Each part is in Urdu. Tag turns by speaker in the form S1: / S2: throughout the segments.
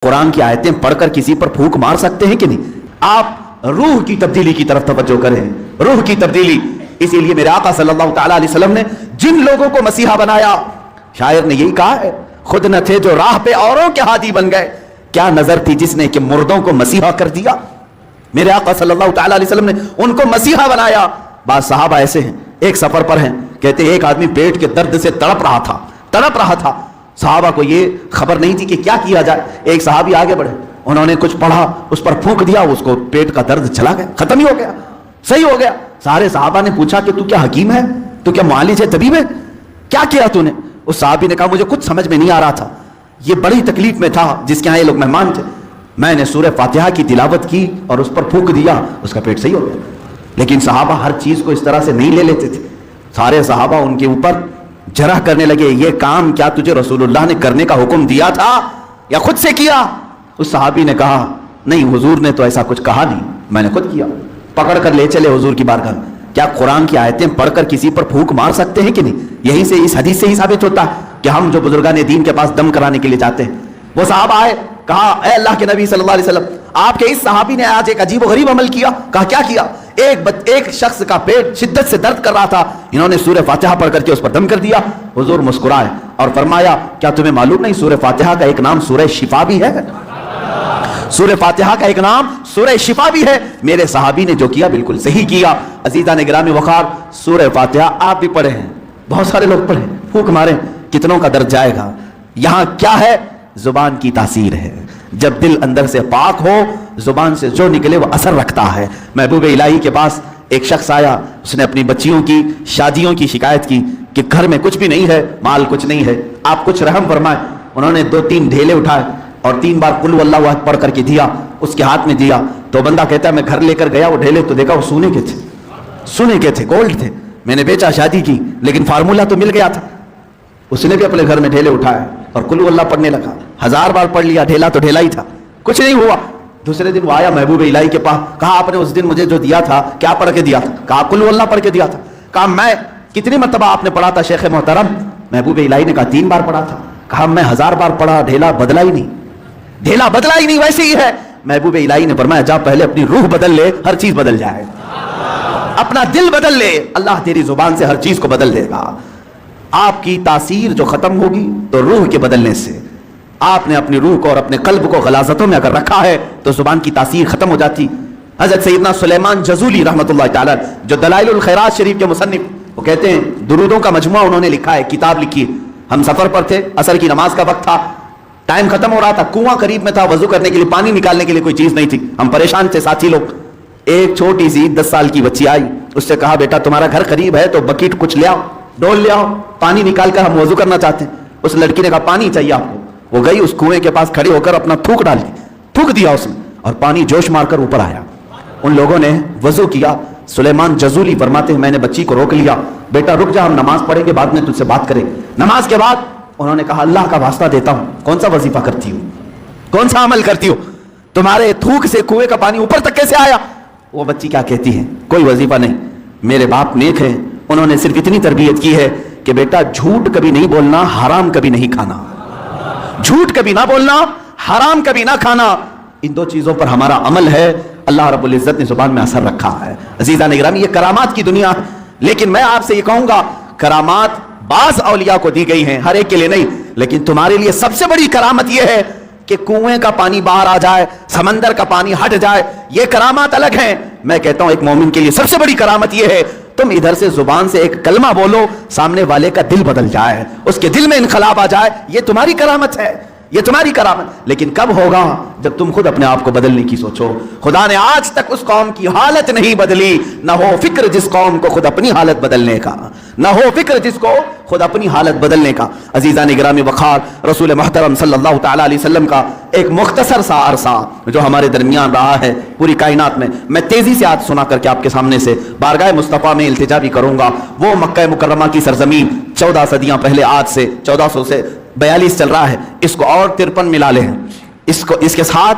S1: قرآن کی آیتیں پڑھ کر کسی پر پھونک مار سکتے ہیں کہ نہیں؟ آپ روح کی تبدیلی کی طرف توجہ کریں، روح کی تبدیلی۔ اسی لیے میرے آقا صلی اللہ تعالی علیہ وسلم نے جن لوگوں کو مسیحا بنایا، شاعر نے یہی کہا ہے، خود نہ تھے جو راہ پہ اوروں کے ہادی بن گئے، کیا نظر تھی جس نے کہ مردوں کو مسیحا کر دیا۔ میرے آقا صلی اللہ تعالی علیہ وسلم نے ان کو مسیحا بنایا۔ بعض صحابہ ایسے ہیں، ایک سفر پر ہیں، کہتے ہیں ایک آدمی پیٹ کے درد سے تڑپ رہا تھا، صحابہ کو یہ خبر نہیں تھی کہ کیا کیا جائے۔ ایک صحابی آگے بڑھے، انہوں نے کچھ پڑھا، اس پر پھونک دیا، اس کو پیٹ کا درد چلا گیا، ختم ہی ہو گیا، صحیح ہو گیا۔ سارے صحابہ نے پوچھا کہ تو کیا حکیم ہے، تو کیا معالج ہے، طبیب ہے، کیا کیا تو نے؟ اس صحابی نے کہا مجھے کچھ سمجھ میں نہیں آ رہا تھا، یہ بڑی تکلیف میں تھا، جس کے ہاں یہ لوگ مہمان تھے، میں نے سورہ فاتحہ کی تلاوت کی اور اس پر پھونک دیا، اس کا پیٹ صحیح ہو گیا۔ لیکن صحابہ ہر چیز کو اس طرح سے نہیں لے لیتے تھے، سارے صحابہ ان کے اوپر جرح کرنے لگے، یہ کام کیا تجھے رسول اللہ نے کرنے کا حکم دیا تھا یا خود سے کیا؟ اس صحابی نے کہا نہیں، حضور نے تو ایسا کچھ کہا نہیں، میں نے خود کیا۔ پکڑ کر لے چلے حضور کی بارگاہ میں۔ کیا قرآن کی آیتیں پڑھ کر کسی پر پھونک مار سکتے ہیں کہ نہیں؟ یہیں سے اس حدیث سے ہی ثابت ہوتا ہے کہ ہم جو بزرگان دین کے پاس دم کرانے کے لیے جاتے ہیں، وہ صحابہ آئے، کہا اے اللہ کے نبی صلی اللہ علیہ وسلم، آپ کے اس صحابی نے آج ایک عجیب و غریب عمل کیا۔ کہا کیا کیا؟ ایک شخص کا پیٹ شدت سے درد کر رہا تھا، انہوں نے سورہ فاتحہ پڑھ کر کے اس پر دم کر دیا۔ حضور مسکرائے اور فرمایا کیا تمہیں معلوم نہیں سورہ فاتحہ کا ایک نام سورہ شفا بھی ہے؟ سورہ فاتحہ کا ایک نام سورہ شفا بھی ہے۔ میرے صحابی نے جو کیا بالکل صحیح کیا۔ عزیزان گرامی وقار، سورہ فاتحہ آپ بھی پڑھے ہیں، بہت سارے لوگ پڑھے، پھونک مارے، کتنوں کا درد جائے گا۔ یہاں کیا ہے؟ زبان کی تاثیر ہے۔ جب دل اندر سے پاک ہو، زبان سے جو نکلے وہ اثر رکھتا ہے۔ محبوب الہی کے پاس ایک شخص آیا، اس نے اپنی بچیوں کی شادیوں کی شکایت کی کہ گھر میں کچھ بھی نہیں ہے، مال کچھ نہیں ہے، آپ کچھ رحم فرمائیں۔ انہوں نے 2-3 ڈھیلے اٹھائے اور 3 بار قل واللہ احد پڑھ کر کے دیا، اس کے ہاتھ میں دیا۔ تو بندہ کہتا ہے میں گھر لے کر گیا، وہ ڈھیلے تو دیکھا وہ سونے کے تھے، گولڈ تھے، میں نے بیچا، شادی کی، لیکن فارمولہ تو مل گیا تھا۔ اس نے بھی اپنے گھر میں ڈھیلے اٹھائے اور قل واللہ پڑھنے لگا، 1000 بار پڑھ لیا، ڈھیلا تو ڈھیلا ہی تھا، کچھ نہیں ہوا۔ دوسرے دن وہ آیا محبوب الہی کے پاس، کہا آپ نے اس دن مجھے جو دیا تھا کیا پڑھ کے دیا تھا؟ کہا قل واللہ پڑھ کے دیا تھا۔ کہا میں کتنی مرتبہ آپ نے پڑھا تھا شیخ محترم؟ محبوب الہی نے کہا 3 بار پڑھا تھا۔ کہا میں 1000 بار پڑھا، ڈھیلا بدلا ہی نہیں، ویسے ہی ہے۔ محبوب الہی نے فرمایا جا پہلے اپنی روح بدل لے، ہر چیز بدل جائے، اپنا دل بدل لے، اللہ تیری زبان سے ہر چیز کو بدل دے گا۔ آپ کی تاثیر جو ختم ہوگی تو روح کے بدلنے سے، آپ نے اپنی روح کو اور اپنے قلب کو غلاظتوں میں اگر رکھا ہے تو زبان کی تاثیر ختم ہو جاتی۔ حضرت سیدنا سلیمان جزولی رحمۃ اللہ تعالی جو دلائل الخیرات شریف کے مصنف، وہ کہتے ہیں درودوں کا مجموعہ انہوں نے لکھا ہے، کتاب لکھی ہے۔ ہم سفر پر تھے، عصر کی نماز کا وقت تھا، ٹائم ختم ہو رہا تھا، کنواں قریب میں تھا، وضو کرنے کے لیے پانی نکالنے کے لیے کوئی چیز نہیں تھی، ہم پریشان تھے ساتھی لوگ۔ ایک چھوٹی سی 10 سال کی بچی آئی، اس سے کہا بیٹا تمہارا گھر قریب ہے تو بکیٹ کچھ لے آؤ، ڈول لے آؤ، پانی نکال کر ہم وضو کرنا چاہتے ہیں۔ اس لڑکی نے کہا پانی چاہیے آپ کو۔ وہ گئی اس کنویں کے پاس کھڑی ہو کر اپنا تھوک دیا اس نے، اور پانی جوش مار کر اوپر آیا۔ ان لوگوں نے وضو کیا۔ سلیمان جزولی فرماتے ہیں میں نے بچی کو روک لیا، بیٹا رک جا، ہم نماز پڑھیں گے، بعد میں تجھ سے بات کریں۔ نماز کے بعد انہوں نے کہا اللہ کا واسطہ دیتا ہوں، کون سا وظیفہ کرتی ہو، کون سا عمل کرتی ہو، تمہارے تھوک سے کنویں کا پانی اوپر تک کیسے آیا؟ وہ بچی کیا کہتی ہے کوئی وظیفہ نہیں، میرے باپ نیک ہیں، انہوں نے صرف اتنی تربیت کی ہے کہ بیٹا جھوٹ کبھی نہیں بولنا، حرام کبھی نہیں کھانا، جھوٹ کبھی نہ بولنا، حرام کبھی نہ کھانا، ان 2 چیزوں پر ہمارا عمل ہے۔ اللہ رب العزت نے زبان میں اثر رکھا ہے۔ عزیزان گرامی، یہ کرامات کی دنیا ہے، لیکن میں آپ سے یہ کہوں گا کرامات بعض اولیاء کو دی گئی ہیں، ہر ایک کے لیے نہیں، لیکن تمہارے لیے سب سے بڑی کرامت یہ ہے کہ کنویں کا پانی باہر آ جائے، سمندر کا پانی ہٹ جائے، یہ کرامات الگ ہیں۔ میں کہتا ہوں ایک مومن کے لیے سب سے بڑی کرامت یہ ہے تم ادھر سے زبان سے ایک کلمہ بولو، سامنے والے کا دل بدل جائے، اس کے دل میں انقلاب آ جائے، یہ تمہاری کرامت ہے، یہ تمہاری کرامت۔ لیکن کب ہوگا؟ جب تم خود اپنے آپ کو بدلنے کی سوچو۔ خدا نے آج تک اس قوم کی حالت نہیں بدلی، نہ ہو فکر جس قوم کو خود اپنی حالت بدلنے کا، نہ ہو فکر جس کو خود اپنی حالت بدلنے کا۔ عزیزان گرامی وقار، رسول محترم صلی اللہ تعالی علیہ وسلم کا ایک مختصر سا عرصہ جو ہمارے درمیان رہا ہے پوری کائنات میں، میں تیزی سے آج سنا کر کے آپ کے سامنے سے بارگاہ مصطفیٰ میں التجا بھی کروں گا۔ وہ مکہ مکرمہ کی سرزمین 14 صدیاں پہلے، آج سے 1400 سے 42 چل رہا ہے، اس کو اور 53 ملا لے ہیں، اس کے ساتھ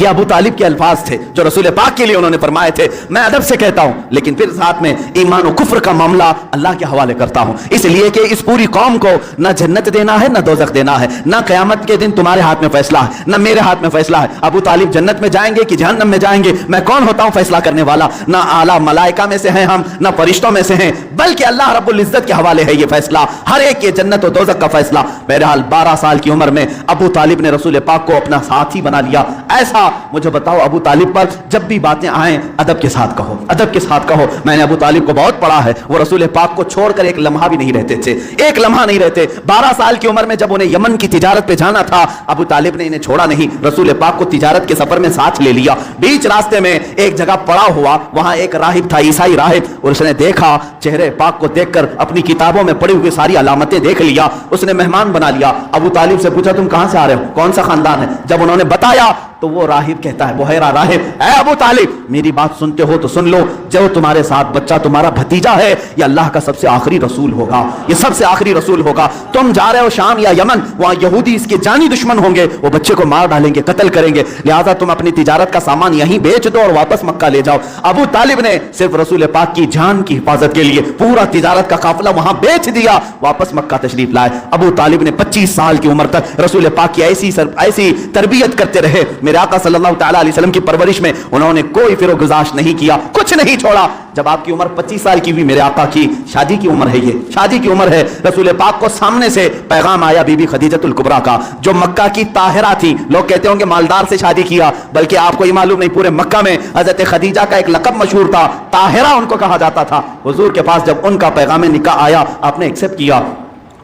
S1: یہ ابو طالب کے الفاظ تھے جو رسول پاک کے لیے انہوں نے فرمائے تھے. میں ادب سے کہتا ہوں لیکن پھر ساتھ میں ایمان و کفر کا معاملہ اللہ کے حوالے کرتا ہوں، اس لیے کہ اس پوری قوم کو نہ جنت دینا ہے نہ دوزخ دینا ہے، نہ قیامت کے دن تمہارے ہاتھ میں فیصلہ ہے نہ میرے ہاتھ میں فیصلہ ہے. ابو طالب جنت میں جائیں گے کہ جہنم میں جائیں گے، میں کون ہوتا ہوں فیصلہ کرنے والا؟ نہ اعلیٰ ملائکہ میں سے ہیں ہم، نہ فرشتوں میں سے ہیں، بلکہ اللہ رب العزت کے حوالے ہے یہ فیصلہ، ہر ایک کے جنت و دوزخ کا فیصلہ. بہرحال 12 سال کی عمر میں ابو طالب نے رسول پاک کو اپنا ساتھی بنا لیا. ایسا مجھے بتاؤ ابو طالب پر جب بھی باتیں آئیں ادب کے ساتھ کہو، ادب کے ساتھ کہو. میں نے ابو طالب کو بہت پڑھا ہے، وہ رسول پاک کو چھوڑ کر ایک لمحہ بھی نہیں رہتے تھے، ایک لمحہ نہیں رہتے. 12 سال کی عمر میں جب انہیں یمن کی تجارت پہ جانا تھا، ابو طالب نے انہیں چھوڑا نہیں، رسول پاک کو تجارت کے سفر میں ساتھ لے لیا. بیچ راستے میں ایک جگہ پڑا ہوا، وہاں ایک راہب تھا، عیسائی راہب، اور اس نے دیکھا، چہرے پاک کو دیکھ کر اپنی کتابوں میں پڑھی ہوئی ساری علامتیں دیکھ لیا، اس نے مہمان بنا لیا. ابو طالب سے پوچھا تم کہاں سے آ رہے ہو، کون سا خاندان ہے؟ جب انہوں نے بتایا تو وہ راہب کہتا ہے، بحیرہ راہب، اے ابو طالب میری بات سنتے ہو تو سن لو، جو تمہارے ساتھ بچہ تمہارا بھتیجا ہے یہ اللہ کا سب سے آخری رسول ہوگا، یہ سب سے آخری رسول ہوگا. تم جا رہے ہو شام یا یمن، وہاں یہودی اس کے جانی دشمن ہوں گے، وہ بچے کو مار ڈالیں گے، قتل کریں گے، لہٰذا تم اپنی تجارت کا سامان یہیں بیچ دو اور واپس مکہ لے جاؤ. ابو طالب نے صرف رسول پاک کی جان کی حفاظت کے لیے پورا تجارت کا قافلہ وہاں بیچ دیا، واپس مکہ تشریف لائے. ابو طالب نے 25 سال کی عمر تک رسول پاک کی ایسی تربیت کرتے رہے. میرے آقا صلی اللہ تعالیٰ علیہ وسلم کی پرورش میں انہوں نے کوئی فر و گزاش نہیں کیا، کچھ نہیں چھوڑا. جب آپ کی عمر 25 سال کی ہوئی، میرے آقا کی شادی کی عمر ہے، یہ شادی کی عمر ہے، رسول پاک کو سامنے سے پیغام آیا بی بی خدیجۃ الکبریٰ کا، جو مکہ کی طاہرہ تھی. لوگ کہتے ہوں گے مالدار سے شادی کیا، بلکہ آپ کو یہ معلوم نہیں پورے مکہ میں حضرت خدیجہ کا ایک لقب مشہور تھا، طاہرہ ان کو کہا جاتا تھا. حضور کے پاس جب ان کا پیغام نکاح آیا، آپ نے ایکسپٹ کیا.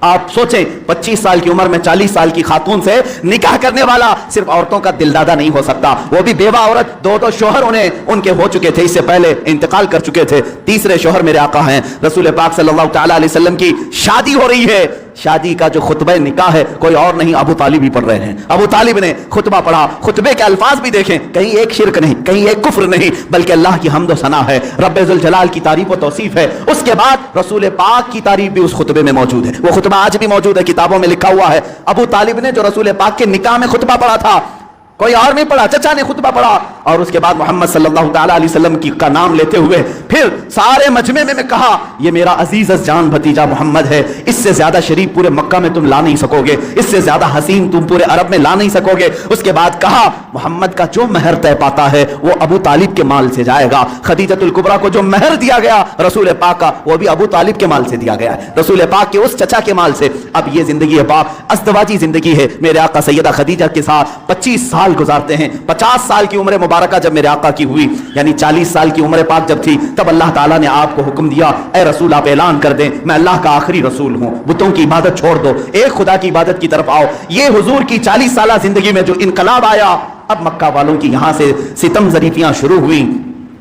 S1: آپ سوچیں 25 سال کی عمر میں 40 سال کی خاتون سے نکاح کرنے والا صرف عورتوں کا دل دادا نہیں ہو سکتا، وہ بھی بیوہ عورت. 2 شوہر ان کے ہو چکے تھے، اس سے پہلے انتقال کر چکے تھے، تیسرے شوہر میرے آقا ہیں. رسول پاک صلی اللہ تعالیٰ علیہ وسلم کی شادی ہو رہی ہے، شادی کا جو خطبہ نکاح ہے کوئی اور نہیں ابو طالب ہی پڑھ رہے ہیں. ابو طالب نے خطبہ پڑھا، خطبے کے الفاظ بھی دیکھیں، کہیں ایک شرک نہیں، کہیں ایک کفر نہیں، بلکہ اللہ کی حمد و ثنا ہے، رب ذوالجلال کی تعریف و توصیف ہے. اس کے بعد رسول پاک کی تعریف بھی اس خطبے میں موجود ہے، وہ خطبہ آج بھی موجود ہے، کتابوں میں لکھا ہوا ہے. ابو طالب نے جو رسول پاک کے نکاح میں خطبہ پڑھا تھا، کوئی اور نہیں پڑھا، چچا نے خطبہ پڑھا، اور اس کے بعد محمد صلی اللہ تعالیٰ علیہ وسلم کا نام لیتے ہوئے پھر سارے مجمع میں کہا یہ میرا عزیز جان بھتیجا محمد ہے، اس سے زیادہ شریف پورے مکہ میں تم لا نہیں سکو گے، اس سے زیادہ حسین تم پورے عرب میں لا نہیں سکو گے. اس کے بعد کہا محمد کا جو مہر طے پاتا ہے وہ ابو طالب کے مال سے جائے گا. خدیجۃ الکبریٰ کو جو مہر دیا گیا رسول پاک کا، وہ بھی ابو طالب کے مال سے دیا گیا ہے، رسول پاک کے اس چچا کے مال سے. اب یہ زندگی ہے پاک، ازدواجی زندگی ہے. میرے آقا سیدہ خدیجہ کے ساتھ 25 سال گزارتے ہیں. 50 سال کی عمر مبارکہ جب میرے آقا کی ہوئی، یعنی 40 سال کی عمر پاک جب تھی، تب اللہ تعالیٰ نے آپ کو حکم دیا، اے رسول آپ اعلان کر دیں میں اللہ کا آخری رسول ہوں، بتوں کی عبادت چھوڑ دو، ایک خدا کی عبادت کی طرف آؤ. یہ حضور کی 40 سالہ زندگی میں جو انقلاب آیا، اب مکہ والوں کی یہاں سے ستم ظریفیاں شروع ہوئی.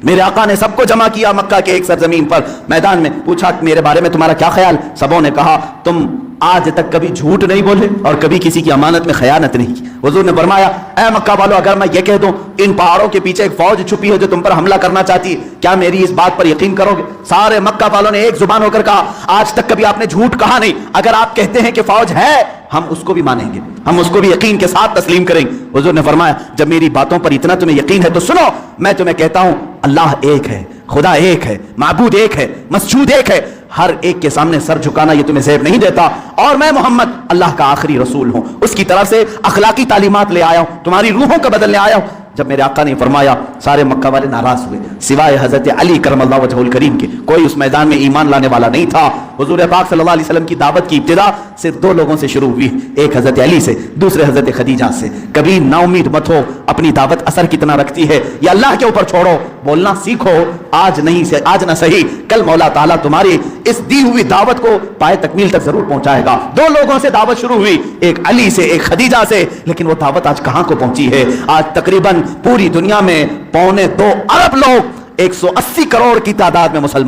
S1: میرے آقا نے سب کو جمع کیا مکہ کے ایک سرزمین پر، میدان میں پوچھا میرے بارے میں تمہارا کیا خیال؟ سبوں نے کہا تم آج تک کبھی جھوٹ نہیں بولے اور کبھی کسی کی امانت میں خیانت نہیں کی. حضور نے فرمایا اے مکہ والو، اگر میں یہ کہہ دوں ان پہاڑوں کے پیچھے ایک فوج چھپی ہے جو تم پر حملہ کرنا چاہتی ہے، کیا میری اس بات پر یقین کرو گے؟ سارے مکہ والوں نے ایک زبان ہو کر کہا آج تک کبھی آپ نے جھوٹ کہا نہیں، اگر آپ کہتے ہیں کہ فوج ہے ہم اس کو بھی مانیں گے، ہم اس کو بھی یقین کے ساتھ تسلیم کریں گے. حضور نے فرمایا جب میری باتوں پر اتنا تمہیں یقین ہے تو سنو، میں تمہیں کہتا ہوں اللہ ایک ہے، خدا ایک ہے، معبود ایک ہے، مسجود ایک ہے، ہر ایک کے سامنے سر جھکانا یہ تمہیں زیب نہیں دیتا، اور میں محمد اللہ کا آخری رسول ہوں، اس کی طرف سے اخلاقی تعلیمات لے آیا ہوں، تمہاری روحوں کو بدلنے آیا ہوں. جب میرے آقا نے فرمایا سارے مکہ والے ناراض ہوئے، سوائے حضرت علی کرم اللہ وجہہ الکریم کے کوئی اس میدان میں ایمان لانے والا نہیں تھا. حضور پاک صلی اللہ علیہ وسلم کی دعوت کی ابتدا صرف 2 لوگوں سے شروع ہوئی، ایک حضرت علی سے، دوسرے حضرت خدیجہ سے. کبھی نا امید مت ہو، اپنی دعوت اثر کتنا رکھتی ہے یہ اللہ کے اوپر چھوڑو، بولنا سیکھو، آج نہ صحیح کل مولا تعالیٰ تمہاری اس دی ہوئی دعوت کو پائے تکمیل تک ضرور پہنچائے گا. 2 لوگوں سے دعوت شروع ہوئی، ایک علی سے ایک خدیجہ سے، لیکن وہ دعوت آج کہاں کو پہنچی ہے؟ آج تقریباً پوری دنیا میں 2.25 ارب لوگ، 180 کروڑ کی تعداد میں مسلمان